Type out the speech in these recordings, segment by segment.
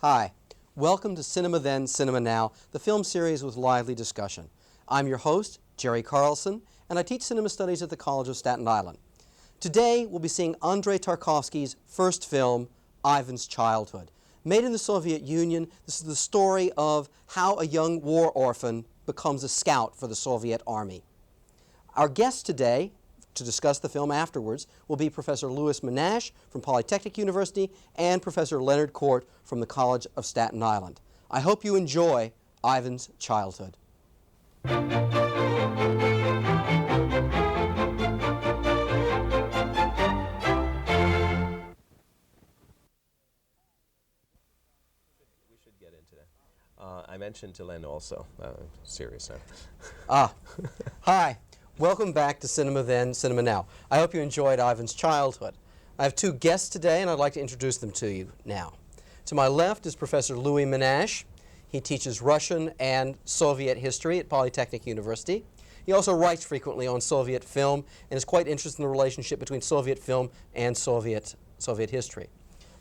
Hi, welcome to Cinema Then, Cinema Now, the film series with lively discussion. I'm your host, Jerry Carlson, and I teach cinema studies at the College of Staten Island. Today, we'll be seeing Andrei Tarkovsky's first film, Ivan's Childhood. Made in the Soviet Union, this is the story of how a young war orphan becomes a scout for the Soviet Army. Our guest today, to discuss the film afterwards, will be Professor Louis Menashe from Polytechnic University and Professor Leonard Quart from the College of Staten Island. I hope you enjoy Ivan's Childhood. I mentioned to Len also, serious Hi. Welcome back to Cinema Then, Cinema Now. I hope you enjoyed Ivan's Childhood. I have two guests today, and I'd like to introduce them to you now. To my left is Professor Louis Menashe. He teaches Russian and Soviet history at Polytechnic University. He also writes frequently on Soviet film and is quite interested in the relationship between Soviet film and Soviet history.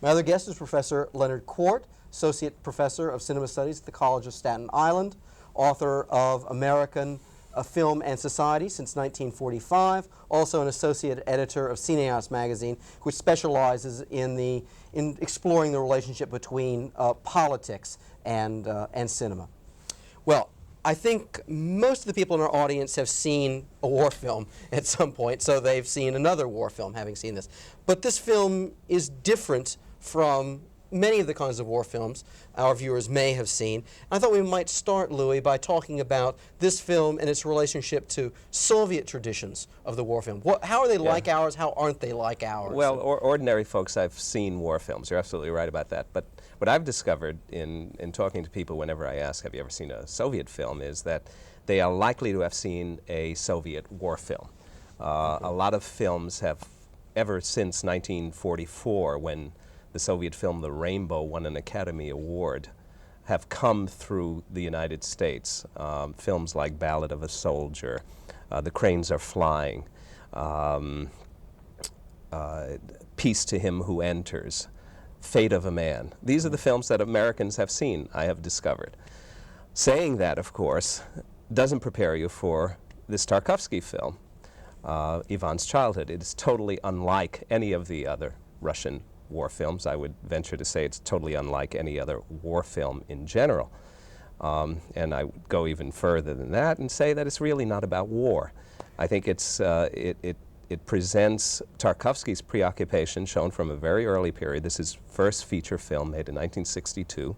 My other guest is Professor Leonard Quart, Associate Professor of Cinema Studies at the College of Staten Island, author of American Film and Society since 1945, also an associate editor of Cineaste magazine, which specializes in exploring the relationship between politics and cinema. Well, I think most of the people in our audience have seen a war film at some point, so they've seen another war film having seen this. But this film is different from many of the kinds of war films our viewers may have seen. I thought we might start, Louis, by talking about this film and its relationship to Soviet traditions of the war film. How are they like ours? How aren't they like ours? Well, ordinary folks have seen war films. You're absolutely right about that. But what I've discovered in talking to people whenever I ask, have you ever seen a Soviet film, is that they are likely to have seen a Soviet war film. A lot of films have, ever since 1944, when the Soviet film The Rainbow won an Academy Award, have come through the United States. Films like Ballad of a Soldier, The Cranes Are Flying, Peace to Him Who Enters, Fate of a Man. These are the films that Americans have seen, I have discovered. Saying that, of course, doesn't prepare you for this Tarkovsky film, Ivan's Childhood. It is totally unlike any of the other Russian war films. I would venture to say it's totally unlike any other war film in general. And I would go even further than that and say that it's really not about war. I think it's, it presents Tarkovsky's preoccupation shown from a very early period. This is his first feature film made in 1962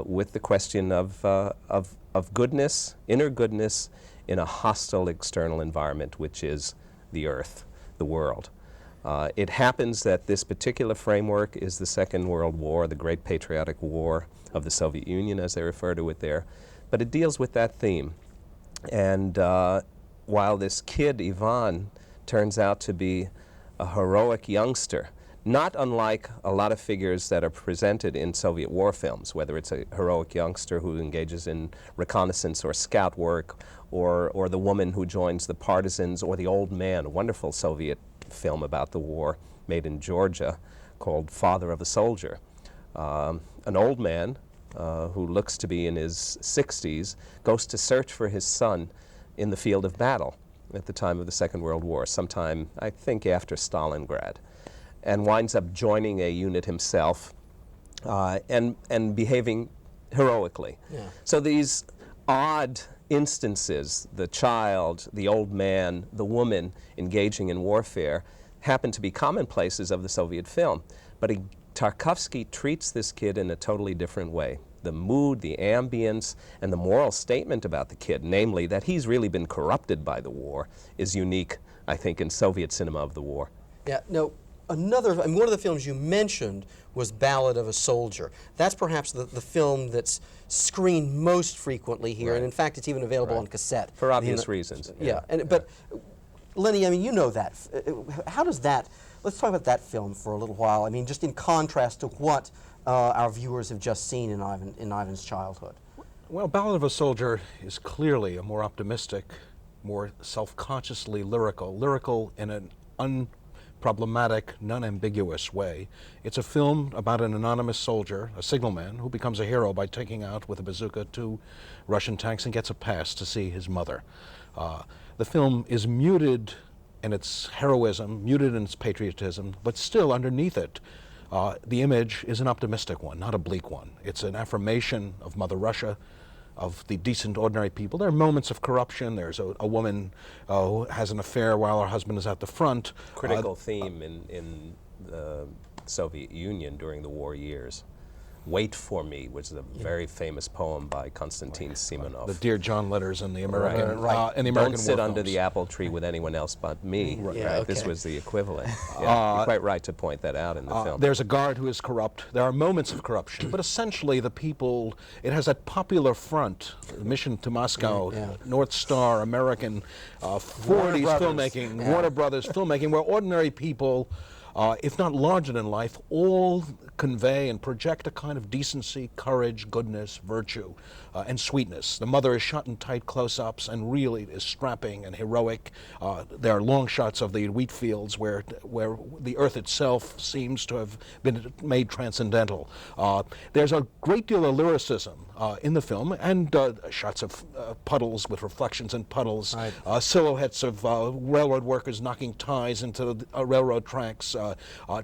with the question of goodness, inner goodness in a hostile external environment, which is the earth, the world. It happens that this particular framework is the Second World War, the Great Patriotic War of the Soviet Union, as they refer to it there. But it deals with that theme. And while this kid, Ivan, turns out to be a heroic youngster, not unlike a lot of figures that are presented in Soviet war films, whether it's a heroic youngster who engages in reconnaissance or scout work, or the woman who joins the partisans, or the old man, a wonderful Soviet film about the war made in Georgia called Father of a Soldier. An old man who looks to be in his 60s goes to search for his son in the field of battle at the time of the Second World War, sometime, I think, after Stalingrad, and winds up joining a unit himself and behaving heroically. Yeah. So these odd instances, the child, the old man, the woman engaging in warfare, happen to be commonplaces of the Soviet film. But Tarkovsky treats this kid in a totally different way. The mood, the ambience, and the moral statement about the kid, namely that he's really been corrupted by the war, is unique, I think, in Soviet cinema of the war. Yeah, no, another, I mean, one of the films you mentioned was Ballad of a Soldier. That's perhaps the film that's screened most frequently here, and in fact it's even available on cassette. For obvious reasons. But Lenny, I mean, you know that. How does that, let's talk about that film for a little while. I mean, just in contrast to what our viewers have just seen in Ivan's childhood. Well, Ballad of a Soldier is clearly a more optimistic, more self-consciously lyrical in an unproblematic, non-ambiguous way. It's a film about an anonymous soldier, a signalman, who becomes a hero by taking out with a bazooka 2 Russian tanks and gets a pass to see his mother. The film is muted in its heroism, muted in its patriotism, but still underneath it, the image is an optimistic one, not a bleak one. It's an affirmation of Mother Russia, of the decent, ordinary people. There are moments of corruption. There's a woman who has an affair while her husband is at the front. Critical theme in the Soviet Union during the war years. Wait for Me, which is a very famous poem by Konstantin Simonov. The Dear John letters in the American, in the American Don't sit war under films. the apple tree with anyone else but me. This was the equivalent. You're quite right to point that out in the film. There's a guard who is corrupt. There are moments of corruption, but essentially the people, it has that popular front, Mission to Moscow, North Star, American, 40s filmmaking, Warner Brothers filmmaking, where ordinary people, if not larger than life, all convey and project a kind of decency, courage, goodness, virtue, and sweetness. The mother is shot in tight close-ups and really is strapping and heroic. There are long shots of the wheat fields where the earth itself seems to have been made transcendental. There's a great deal of lyricism in the film, and shots of puddles with reflections in puddles, silhouettes of railroad workers knocking ties into the railroad tracks,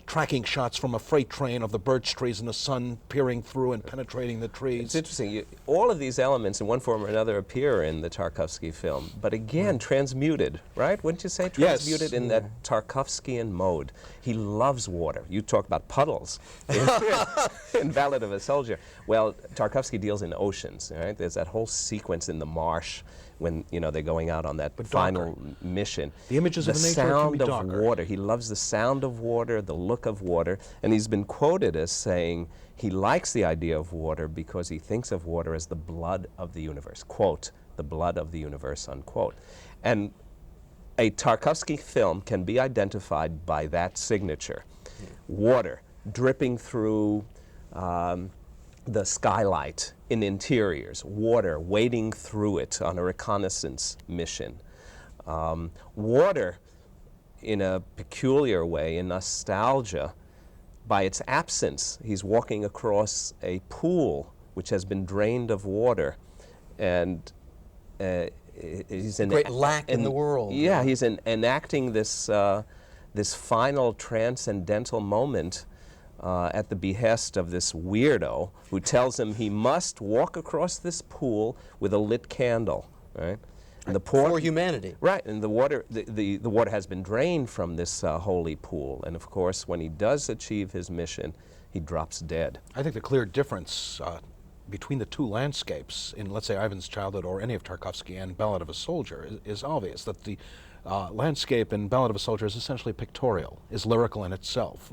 tracking shots from a freight train of the birch trees and the sun peering through and penetrating the trees. It's interesting. All of these elements in one form or another appear in the Tarkovsky film, but again, transmuted, right? Wouldn't you say? Transmuted in that Tarkovskyan mode. He loves water. You talk about puddles in Ballad of a Soldier. Well, Tarkovsky deals in oceans, right? There's that whole sequence in the marsh when, you know, they're going out on that final mission. The images of nature can be darker. The darker. sound of water. He loves the sound of water, the look of water, and he's been quoted as saying he likes the idea of water because he thinks of water as the blood of the universe. Quote, the blood of the universe, unquote. And a Tarkovsky film can be identified by that signature. Water dripping through the skylight in interiors, water wading through it on a reconnaissance mission. Water, in a peculiar way, in nostalgia, by its absence. He's walking across a pool which has been drained of water, and he's in great lack in the world. Yeah, he's enacting this this final transcendental moment at the behest of this weirdo who tells him he must walk across this pool with a lit candle, right? And the for humanity. Right, and the water, the water has been drained from this holy pool, and of course, when he does achieve his mission, he drops dead. I think the clear difference between the two landscapes in, let's say, Ivan's Childhood or any of Tarkovsky and Ballad of a Soldier is obvious, that the landscape in Ballad of a Soldier is essentially pictorial, is lyrical in itself.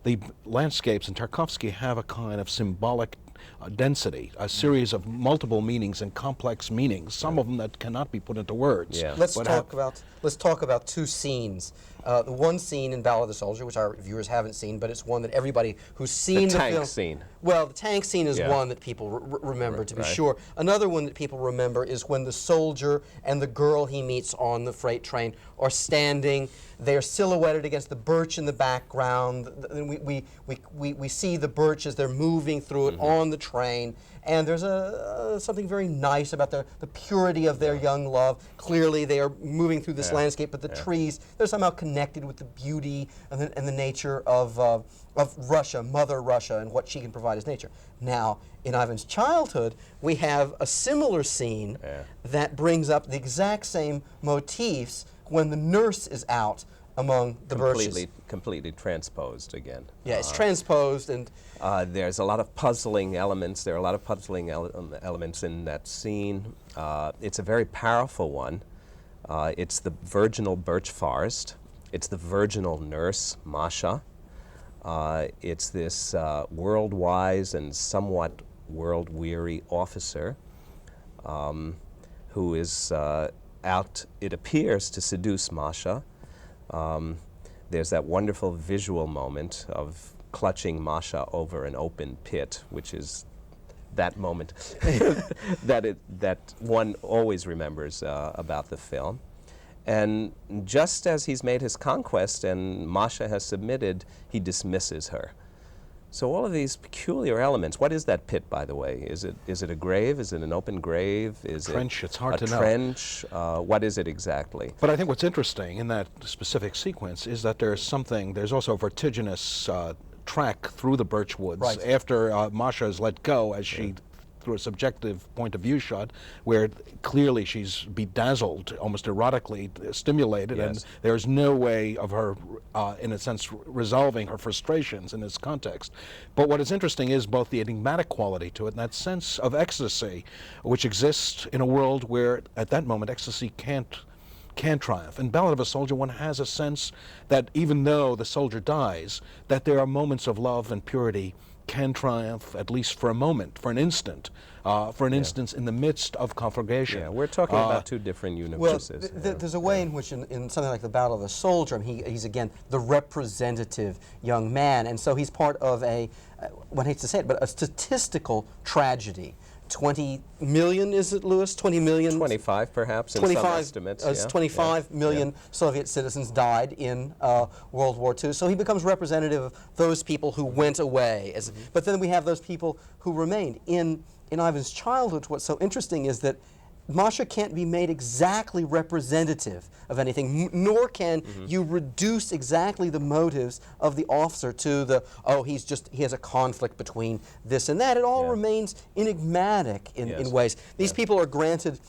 The landscapes in Tarkovsky have a kind of symbolic density, a series of multiple meanings and complex meanings, some of them that cannot be put into words. Yeah. Let's talk about two scenes. The one scene in Ballad of the Soldier, which our viewers haven't seen, but it's one that everybody who's seen the tank film. scene. Well, the tank scene is one that people remember, to be sure. Another one that people remember is when the soldier and the girl he meets on the freight train are standing. They are silhouetted against the birch in the background. We see the birch as they're moving through it on the train. And there's something very nice about the purity of their young love. Clearly, they are moving through this landscape, but the trees, they're somehow connected with the beauty and the nature of Russia, Mother Russia, and what she can provide as nature. Now, in Ivan's Childhood, we have a similar scene that brings up the exact same motifs when the nurse is out among the birches. Completely transposed again. Yeah, it's transposed, and there's a lot of puzzling elements. There are a lot of puzzling elements in that scene. It's a very powerful one. It's the virginal birch forest. It's the virginal nurse, Masha. It's this world-wise and somewhat world-weary officer who is out, it appears, to seduce Masha. There's that wonderful visual moment of clutching Masha over an open pit, which is that moment that one always remembers about the film. And just as he's made his conquest and Masha has submitted, he dismisses her. So all of these peculiar elements. What is that pit, by the way? Is it a grave? Is it an open grave? Is it a trench? It's hard to know. A trench? What is it exactly? But I think what's interesting in that specific sequence is that there's also a vertiginous track through the birch woods after Masha is let go, as she, through a subjective point of view shot, where clearly she's bedazzled, almost erotically stimulated, and there's no way of her, in a sense, resolving her frustrations in this context. But what is interesting is both the enigmatic quality to it and that sense of ecstasy, which exists in a world where, at that moment, ecstasy can't triumph. In Ballad of a Soldier, one has a sense that even though the soldier dies, that there are moments of love and purity can triumph, at least for a moment, for an instant, instance in the midst of conflagration. Yeah, we're talking about two different universes. Well, there's a way in which, in something like the Battle of the Soldier, he's again the representative young man, and so he's part of one hates to say it, but a statistical tragedy. 20 million, is it, Louis? 20 million? 25, perhaps, in some estimates. 25 million Soviet citizens died in World War II. So he becomes representative of those people who went away. But then we have those people who remained. In Ivan's childhood, what's so interesting is that Masha can't be made exactly representative of anything, nor can you reduce exactly the motives of the officer to he has a conflict between this and that. It all remains enigmatic in ways. These people are granted,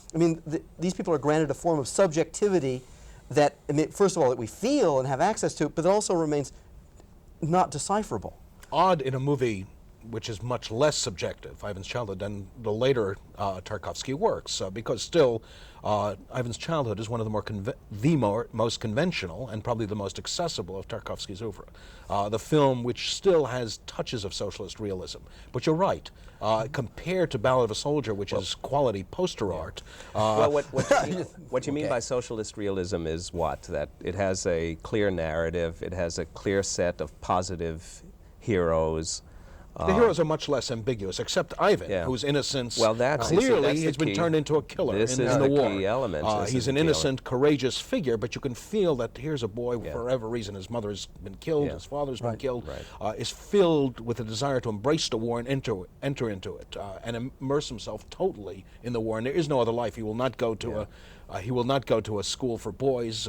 these people are granted a form of subjectivity that, first of all, that we feel and have access to, but it also remains not decipherable. Odd in a movie which is much less subjective, Ivan's Childhood, than the later Tarkovsky works, because still Ivan's Childhood is one of the most conventional and probably the most accessible of Tarkovsky's oeuvre. The film which still has touches of socialist realism. But you're right, compared to Ballad of a Soldier, which is quality poster art. Well, what you mean by socialist realism is what? That it has a clear narrative, it has a clear set of positive heroes. The heroes are much less ambiguous, except Ivan, whose innocence clearly has been turned into a killer in the war. Key element. He's an innocent, courageous figure, but you can feel that here's a boy, for whatever reason, his mother's been killed, his father's been killed, is filled with a desire to embrace the war and enter into it, and immerse himself totally in the war. And there is no other life. He will not go to a school for boys,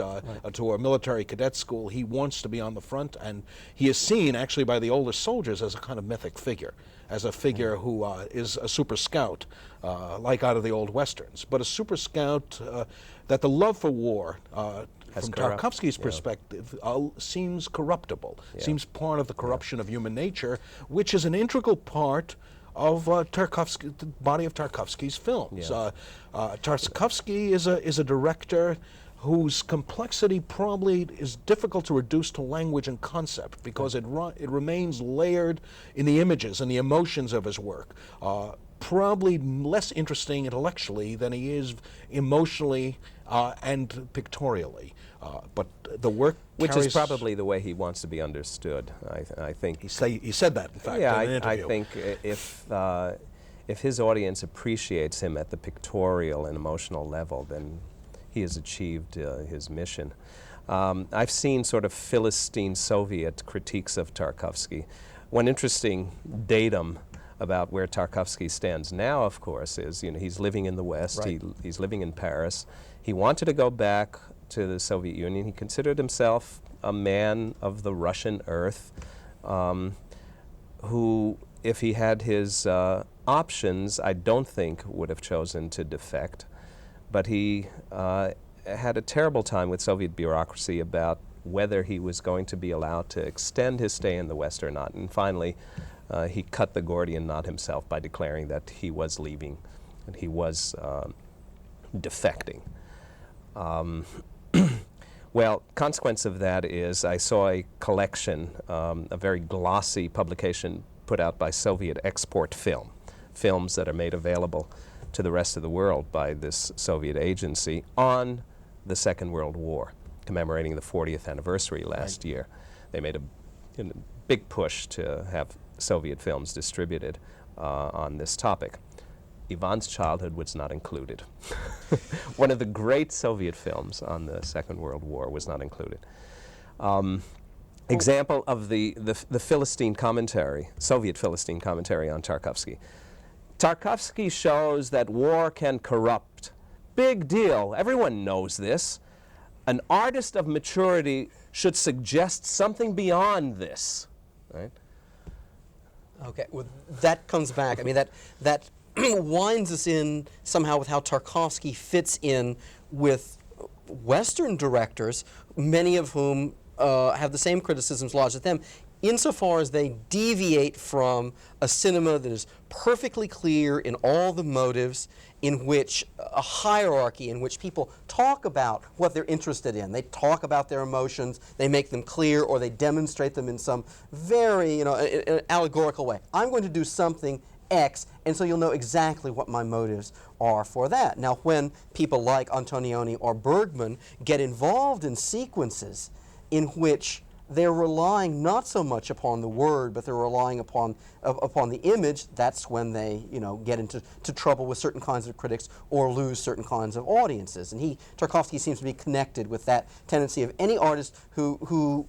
to a military cadet school. He wants to be on the front, and he is seen actually by the older soldiers as a kind of mythic figure, as a figure who is a super scout, like out of the old westerns, but a super scout that the love for war, from Tarkovsky's perspective, seems corruptible, seems part of the corruption of human nature, which is an integral part of the body of Tarkovsky's films. Tarkovsky is a director whose complexity probably is difficult to reduce to language and concept, because it remains layered in the images and the emotions of his work. Probably less interesting intellectually than he is emotionally and pictorially. But the work which is probably the way he wants to be understood, I think. He said that, in fact, in an interview. I think if his audience appreciates him at the pictorial and emotional level, then he has achieved his mission. I've seen sort of Philistine Soviet critiques of Tarkovsky. One interesting datum about where Tarkovsky stands now, of course, is he's living in the West. He's living in Paris. He wanted to go back to the Soviet Union. He considered himself a man of the Russian earth, who, if he had his options, I don't think would have chosen to defect. But he had a terrible time with Soviet bureaucracy about whether he was going to be allowed to extend his stay in the West or not. And finally, he cut the Gordian knot himself by declaring that he was leaving, and he was defecting. Well, consequence of that is I saw a collection, a very glossy publication put out by Soviet Export Film, films that are made available to the rest of the world by this Soviet agency on the Second World War, commemorating the 40th anniversary last year. They made a big push to have Soviet films distributed on this topic. Ivan's Childhood was not included. One of the great Soviet films on the Second World War was not included. Example of the Philistine commentary, Soviet Philistine commentary on Tarkovsky. Tarkovsky shows that war can corrupt. Big deal. Everyone knows this. An artist of maturity should suggest something beyond this. Right? Okay, well, that comes back. I mean, that winds us in somehow with how Tarkovsky fits in with Western directors, many of whom have the same criticisms lodged at them, insofar as they deviate from a cinema that is perfectly clear in all the motives, in which a hierarchy, in which people talk about what they're interested in. They talk about their emotions, they make them clear, or they demonstrate them in some very, allegorical way. I'm going to do something X, and so you'll know exactly what my motives are for that. Now, when people like Antonioni or Bergman get involved in sequences in which they're relying not so much upon the word, but they're relying upon the image, that's when they, get into trouble with certain kinds of critics or lose certain kinds of audiences. And Tarkovsky seems to be connected with that tendency of any artist who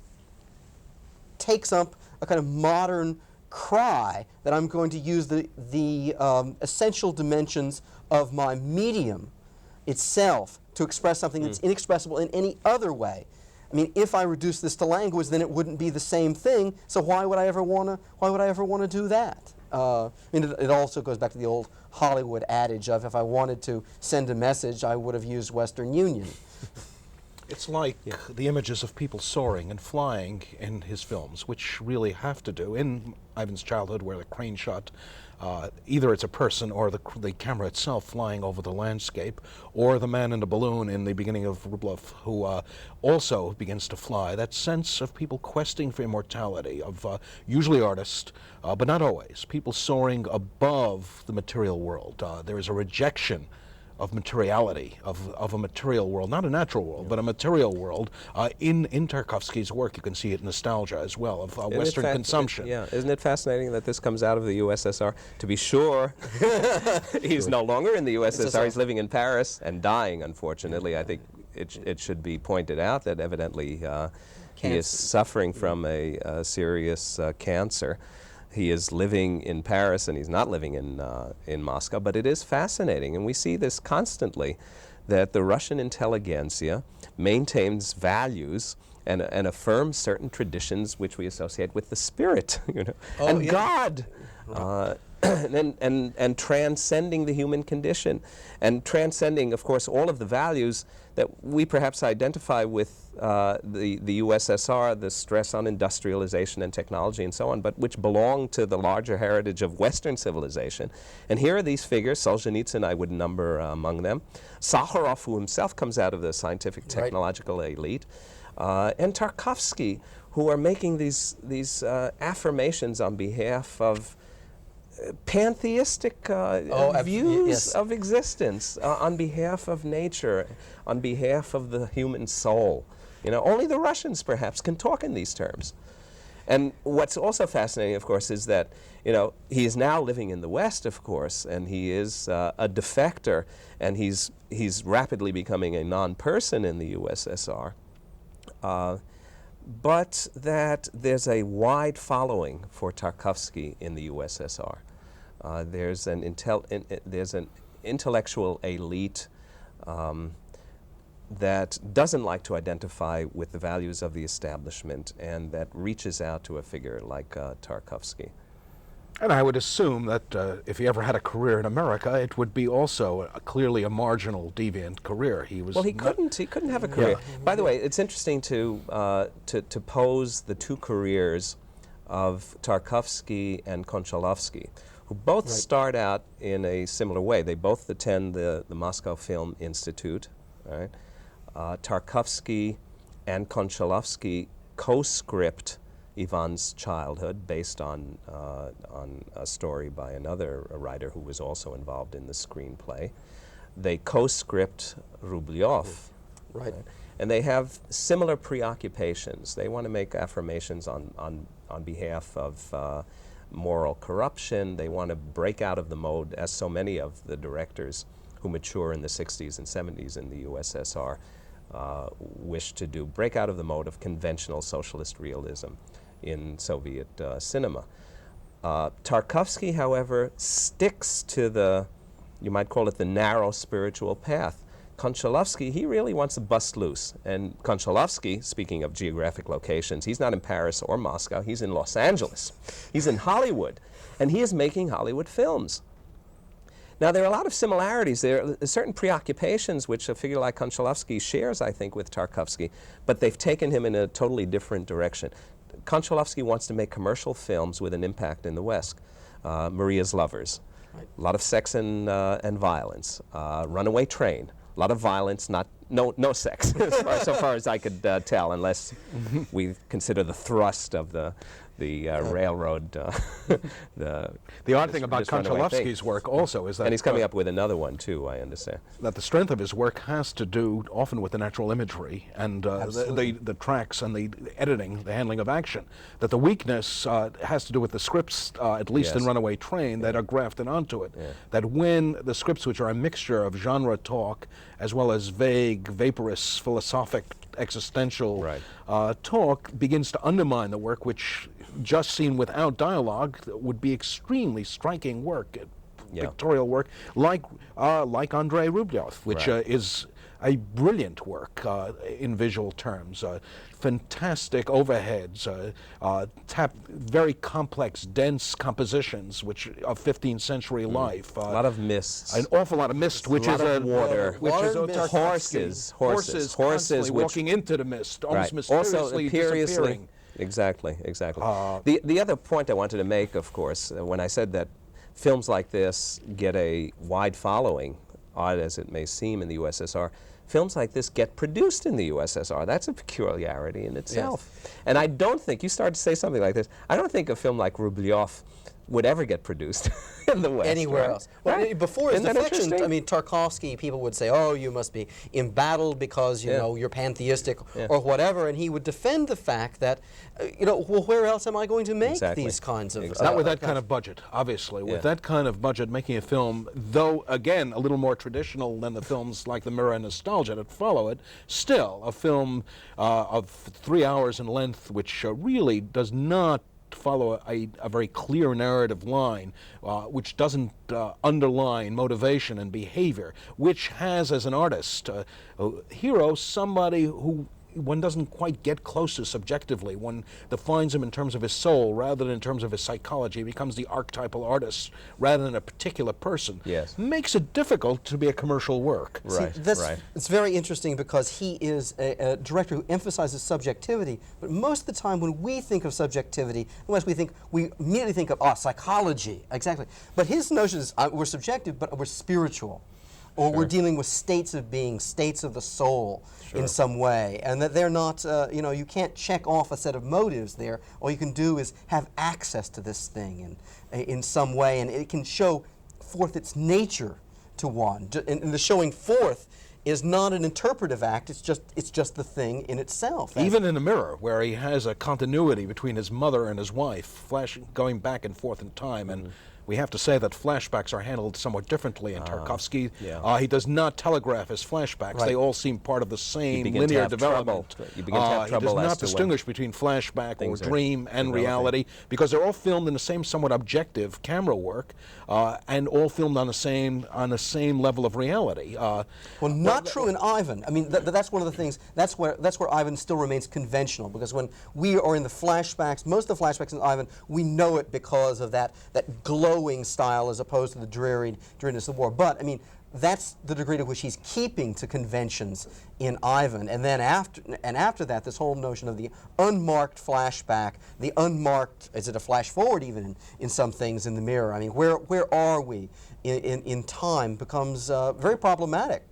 takes up a kind of modern cry that I'm going to use the essential dimensions of my medium itself to express something that's inexpressible in any other way. I mean, if I reduce this to language, then it wouldn't be the same thing. So why would I ever want to do that? It also goes back to the old Hollywood adage of, if I wanted to send a message, I would have used Western Union. It's like the images of people soaring and flying in his films, which really have to do. In Ivan's Childhood, where the crane shot, either it's a person or the camera itself flying over the landscape, or the man in the balloon in the beginning of Rublev, who also begins to fly. That sense of people questing for immortality, of usually artists, but not always, people soaring above the material world. There is a rejection of materiality, of a material world, not a natural world, but a material world. In Tarkovsky's work, you can see it nostalgia as well, of Western consumption. Isn't it fascinating that this comes out of the USSR? To be sure, he's no longer in the USSR. He's living in Paris and dying, unfortunately. I think it should be pointed out that evidently he is suffering from a serious cancer. He is living in Paris, and he's not living in Moscow, but it is fascinating, and we see this constantly, that the Russian intelligentsia maintains values and affirms certain traditions which we associate with the spirit, God, and transcending the human condition, and transcending, of course, all of the values that we perhaps identify with the USSR, the stress on industrialization and technology and so on, but which belong to the larger heritage of Western civilization. And here are these figures. Solzhenitsyn I would number among them. Sakharov, who himself comes out of the scientific technological elite, and Tarkovsky, who are making these affirmations on behalf of pantheistic views of existence, on behalf of nature, on behalf of the human soul. Only the Russians perhaps can talk in these terms. And what's also fascinating, of course, is that he is now living in the West, of course, and he is a defector, and he's rapidly becoming a non-person in the USSR. But that there's a wide following for Tarkovsky in the USSR. There's an intellectual elite that doesn't like to identify with the values of the establishment, and that reaches out to a figure like Tarkovsky. And I would assume that if he ever had a career in America, it would be also clearly a marginal, deviant career. He was well, he couldn't have a career. Yeah. By the way, it's interesting to pose the two careers of Tarkovsky and Konchalovsky, who both start out in a similar way. They both attend the Moscow Film Institute. Right? Tarkovsky and Konchalovsky co-script Ivan's childhood, based on a story by another writer who was also involved in the screenplay. They co-script Rublyov, Right. and they have similar preoccupations. They want to make affirmations on behalf of moral corruption. They want to break out of the mode, as so many of the directors who mature in the 60s and 70s in the USSR wish to do, break out of the mode of conventional socialist realism in Soviet cinema. Tarkovsky, however, sticks to the, you might call it the narrow spiritual path. Konchalovsky, he really wants to bust loose. And Konchalovsky, speaking of geographic locations, he's not in Paris or Moscow, he's in Los Angeles. He's in Hollywood, and he is making Hollywood films. Now, there are a lot of similarities. There are certain preoccupations which a figure like Konchalovsky shares, I think, with Tarkovsky, but they've taken him in a totally different direction. Konchalovsky wants to make commercial films with an impact in the West. Maria's Lovers, a lot of sex and violence. Runaway Train, a lot of violence, no sex, so far as I could tell, unless we consider the thrust of the railroad. The odd thing about Konchalovsky's work also is that... And he's coming up with another one, too, I understand. That the strength of his work has to do often with the natural imagery and the tracks and the editing, the handling of action. That the weakness has to do with the scripts, at least in Runaway Train, that are grafted onto it. That when the scripts, which are a mixture of genre talk as well as vague, vaporous, philosophic, existential talk, begins to undermine the work, which just seen without dialogue would be extremely striking work, pictorial work, like Andrei Rublev, which is a brilliant work in visual terms. Fantastic overheads, very complex, dense compositions, which of 15th century life. A lot of mists. An awful lot of mist, which is water. Which is horses walking into the mist, almost mysteriously disappearing. Exactly. The other point I wanted to make, of course, when I said that films like this get a wide following, odd as it may seem in the USSR, films like this get produced in the USSR. That's a peculiarity in itself. Yes. And I don't think, you started to say something like this, I don't think a film like Rublev would ever get produced in the West. Anywhere else. Well, before his defection, I mean, Tarkovsky, people would say, oh, you must be embattled because, you know, you're pantheistic or whatever, and he would defend the fact that, you know, well, where else am I going to make these kinds of... Not with that kind of budget, obviously. With that kind of budget, making a film, though, again, a little more traditional than the films like The Mirror and Nostalgia that follow it, still a film of 3 hours in length, which really does not follow a very clear narrative line, which doesn't underline motivation and behavior, which has, as an artist, a hero, somebody who one doesn't quite get close to subjectively. One defines him in terms of his soul rather than in terms of his psychology. He becomes the archetypal artist rather than a particular person. Yes. Makes it difficult to be a commercial work. Right, It's very interesting because he is a director who emphasizes subjectivity, but most of the time when we think of subjectivity, unless we immediately think of psychology, exactly. But his notion is we're subjective, but we're spiritual. Or we're dealing with states of being, states of the soul in some way, and that they're not, you know, you can't check off a set of motives there. All you can do is have access to this thing in some way, and it can show forth its nature to one. And the showing forth is not an interpretive act, it's just the thing in itself. Even in The Mirror, where he has a continuity between his mother and his wife, going back and forth in time, and We have to say that flashbacks are handled somewhat differently in Tarkovsky. Yeah. He does not telegraph his flashbacks. Right. They all seem part of the same begin to linear have development. trouble. You begin to have He trouble does as not to when distinguish between flashback or things are dream and developing. reality, because they're all filmed in the same somewhat objective camera work, and all filmed on the same level of reality. Well, not true in Ivan. I mean, that's one of the things. That's where Ivan still remains conventional, because when we are in the flashbacks, most of the flashbacks in Ivan, we know it because of that glowing style as opposed to the dreariness of war. But I mean, that's the degree to which he's keeping to conventions in Ivan. And then after that, this whole notion of the unmarked flashback, the unmarked, is it a flash forward even in some things in the mirror? I mean, where are we in time becomes very problematic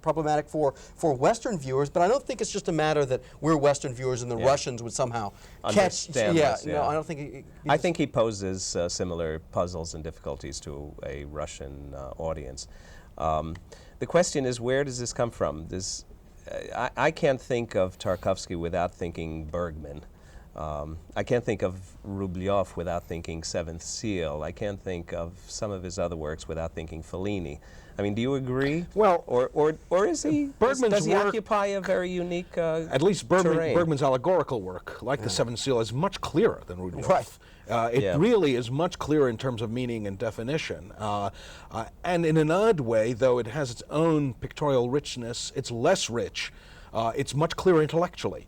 for Western viewers. But I don't think it's just a matter that we're Western viewers and the Russians would somehow understand catch. this, No, I don't think. I think he poses similar puzzles and difficulties to a Russian audience. The question is, where does this come from? I can't think of Tarkovsky without thinking Bergman. I can't think of Rubliov without thinking Seventh Seal. I can't think of some of his other works without thinking Fellini. I mean, do you agree? Well, or is he? Bergman's does he work, occupy a very unique at least terrain? Bergman's allegorical work, like the Seventh Seal, is much clearer than Rubliov. Right. It really is much clearer in terms of meaning and definition. And in an odd way, though it has its own pictorial richness, it's less rich. It's much clearer intellectually.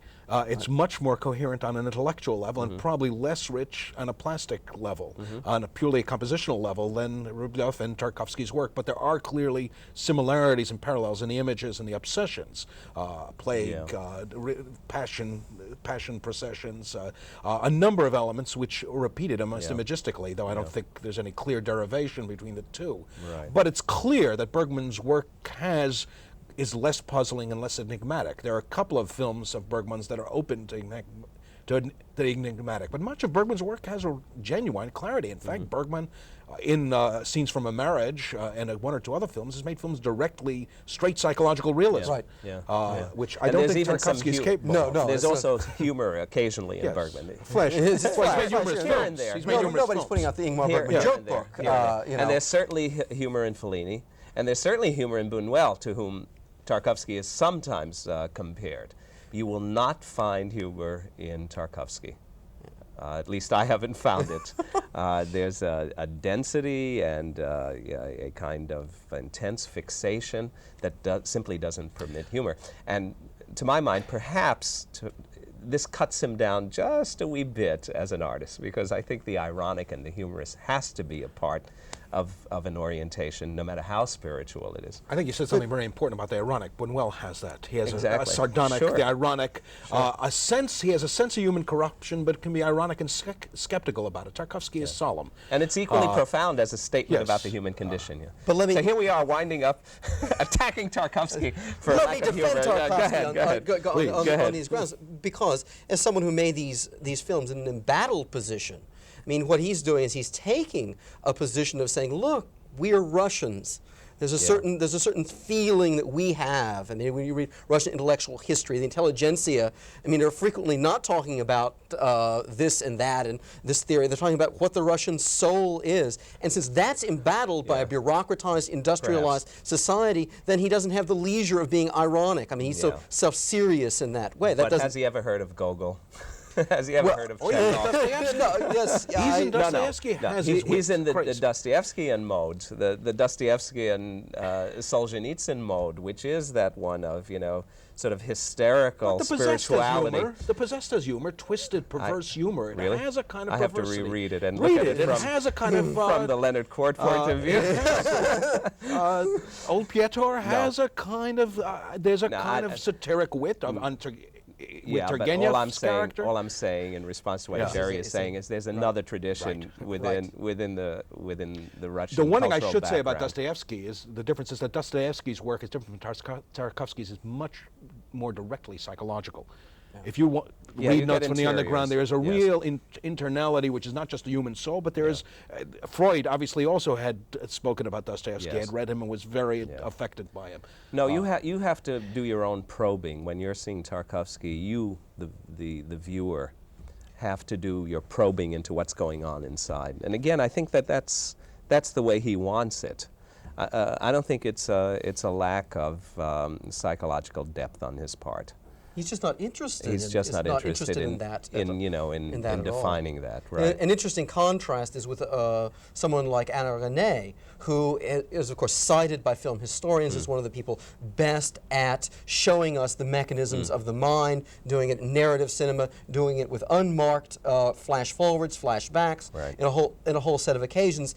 It's much more coherent on an intellectual level and probably less rich on a plastic level, on a purely compositional level than Rubliov and Tarkovsky's work. But there are clearly similarities and parallels in the images and the obsessions, plague, passion processions, a number of elements which are repeated almost imagistically, though I don't think there's any clear derivation between the two. Right. But it's clear that Bergman's work is less puzzling and less enigmatic. There are a couple of films of Bergman's that are open to the enigmatic, but much of Bergman's work has a genuine clarity. In fact, Bergman, in Scenes from a Marriage and one or two other films, has made films directly straight psychological realism, which I don't think Tarkovsky is capable of. No, there's also humor occasionally in Bergman. Flash. He's made humorous here films. and there. He's made humorous Nobody's films. putting out the Ingmar Here Bergman and joke there, book. here and there. You know. And there's certainly humor in Fellini, and there's certainly humor in Buñuel, to whom Tarkovsky is sometimes compared. You will not find humor in Tarkovsky. At least I haven't found it. There's a density and a kind of intense fixation that simply doesn't permit humor. And to my mind, perhaps this cuts him down just a wee bit as an artist, because I think the ironic and the humorous has to be a part of an orientation, no matter how spiritual it is. I think you said something very important about the ironic. Buñuel has that. He has Exactly. a sardonic, the ironic, a sense. He has a sense of human corruption, but can be ironic and skeptical about it. Tarkovsky is solemn, and it's equally profound as a statement yes. about the human condition. But let me. So here we are winding up, attacking Tarkovsky for Let lack me of humor. defend Tarkovsky Go ahead. on these grounds, because as someone who made these films in an embattled position, I mean, what he's doing is he's taking a position of saying, look, we are Russians. There's a certain feeling that we have. I mean, when you read Russian intellectual history, the intelligentsia, I mean, they're frequently not talking about this and that and this theory. They're talking about what the Russian soul is. And since that's embattled by a bureaucratized, industrialized society, then he doesn't have the leisure of being ironic. I mean, he's so self-serious in that way. But has he ever heard of Gogol? Has he ever heard of Chekhov? Dostoevsky has his He's in the crazy. Dostoevskian mode, the Dostoevskian Solzhenitsyn mode, which is that one of, sort of hysterical spirituality. The possessed has humor, twisted, perverse humor. It Really? has a kind of I have to perversity. reread it and Read look at it It from, has a kind of from the Leonard Quart point of view. Old Pietor has a kind of there's a kind of satiric wit of with but Turgenev's character. all I'm saying in response to what Jerry is saying is there's another tradition within the Russian The one thing I cultural should say about background. Dostoevsky is the difference is that Dostoevsky's work is different from Tarkovsky's. Is much more directly psychological. If you read you Notes get from the Underground, there is a interiors, real internality, which is not just the human soul, but there is. Freud obviously also had spoken about Dostoevsky, had read him, and was very affected by him. No, you have to do your own probing when you're seeing Tarkovsky. You, the viewer, have to do your probing into what's going on inside. And again, I think that's that's the way he wants it. I don't think it's a lack of psychological depth on his part. He's just not interested. He's just not interested in that. In defining that. Right. An interesting contrast is with someone like Anna René, who is, of course, cited by film historians as one of the people best at showing us the mechanisms of the mind, doing it in narrative cinema, doing it with unmarked flash forwards, flashbacks, in a whole set of occasions.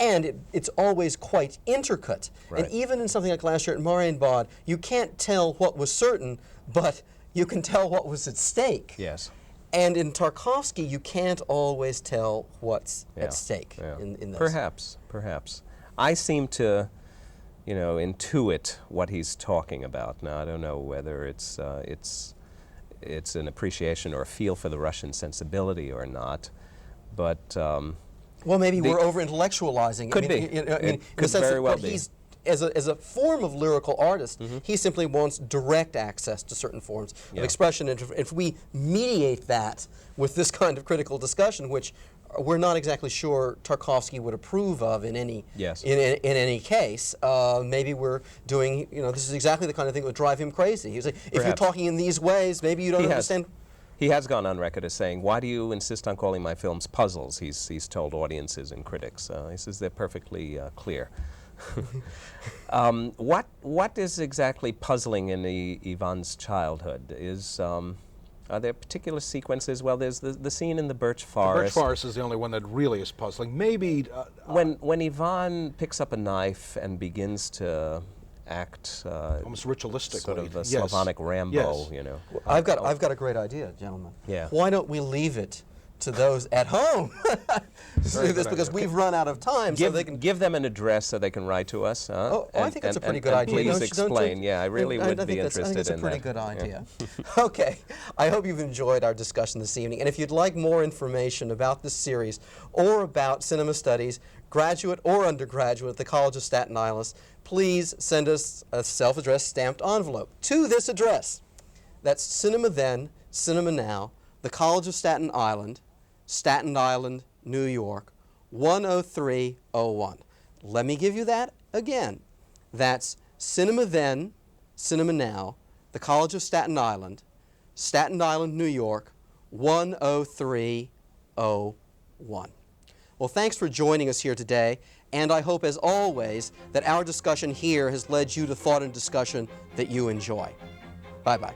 And it's always quite intricate. Right. And even in something like Last Year at Marienbad, you can't tell what was certain, but you can tell what was at stake. Yes. And in Tarkovsky, you can't always tell what's at stake in this. Perhaps. I seem to, intuit what he's talking about. Now, I don't know whether it's an appreciation or a feel for the Russian sensibility or not, but well, maybe we're over-intellectualizing. Could be. In could the sense very that well what be. He's, as a form of lyrical artist, he simply wants direct access to certain forms of expression. And if we mediate that with this kind of critical discussion, which we're not exactly sure Tarkovsky would approve of in any in any case, maybe we're doing, this is exactly the kind of thing that would drive him crazy. He's like, if you're talking in these ways, maybe you don't understand. He has gone on record as saying, "Why do you insist on calling my films puzzles?" He's told audiences and critics. He says they're perfectly clear. What is exactly puzzling in Ivan's childhood? Are there particular sequences? Well, there's the scene in the birch forest. The birch forest is the only one that really is puzzling. Maybe when Ivan picks up a knife and begins to act almost ritualistically, sort of a Slavonic Rambo, I've got a great idea, gentlemen. Yeah. Why don't we leave it to those at home to do this, because we've run out of time. Give, so they can give them an address so they can write to us. I think that's a pretty good idea. Please explain. Yeah, I really would be interested in that. I think it's a pretty good idea. Okay, I hope you've enjoyed our discussion this evening. And if you'd like more information about this series or about cinema studies, graduate or undergraduate at the College of Staten Island, please send us a self-addressed stamped envelope to this address. That's Cinema Then, Cinema Now, the College of Staten Island, Staten Island, New York, 10301. Let me give you that again. That's Cinema Then, Cinema Now, the College of Staten Island, New York, 10301. Well, thanks for joining us here today, and I hope, as always, that our discussion here has led you to thought and discussion that you enjoy. Bye-bye.